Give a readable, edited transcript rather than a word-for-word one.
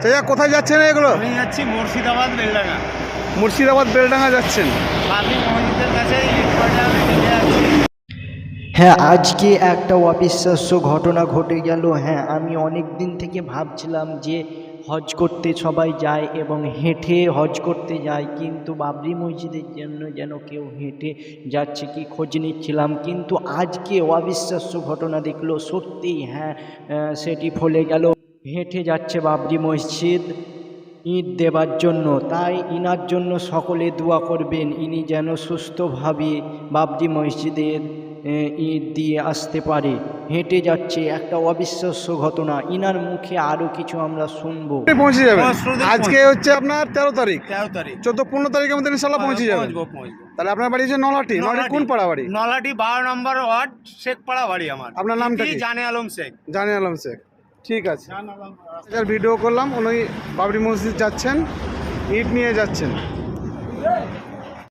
চাচা কোথায় যাচ্ছেন এগুলো? আমি যাচ্ছি মুর্শিদাবাদ বেলডাঙ্গা। মুর্শিদাবাদ বেলডাঙ্গা যাচ্ছেন? বাবরি মসজিদের কাছে ইট কয়টা আমি নিয়ে যাচ্ছি। হ্যাঁ, আজকে একটা অবিশ্বাস্য ঘটনা ঘটে গেল। হ্যাঁ, আমি অনেক দিন থেকে ভাবছিলাম যে হজ করতে সবাই যায় এবং হেঁটে হজ করতে যায়, কিন্তু বাবরি মসজিদের জন্য যেন কেউ হেঁটে যাচ্ছে কি খোঁজ নিচ্ছিলাম, কিন্তু আজকে অবিশ্বাস্য ঘটনা দেখলো সত্যিই। হ্যাঁ, সেটি ফলে গেল। হেঁটে যাচ্ছে বাবরি মসজিদ ঈদ দেবার জন্য। তাই ইনার জন্য সকলে দোয়া করবেন, ইনি যেন সুস্থভাবে বাবরি মসজিদের ঈদ দিয়ে আসতে পারে। হেঁটে যাচ্ছে, একটা অবিশ্বাস্য ঘটনা। ইনার মুখে আরও কিছু আমরা শুনবো। পৌঁছে যাবেন? পৌঁছতে আজকে হচ্ছে আপনার 13 তারিখ, 13 তারিখ 14-15 তারিখের মধ্যে ইনশাল্লাহ পৌঁছে যাবেন। পৌঁছবো। তাহলে আপনার বাড়ি হচ্ছে নলাটি। নলাটি কোন পাড়া বাড়ি? নলাটি 12 নম্বর ওয়ার্ড, শেখপাড়া বাড়ি আমার। আপনার নামটা কি? জানে আলম শেখ। জানে আলম শেখ। ঠিক আছে, ভিডিও করলাম। উনি বাবরি মসজিদ যাচ্ছেন, ইট নিয়ে যাচ্ছেন।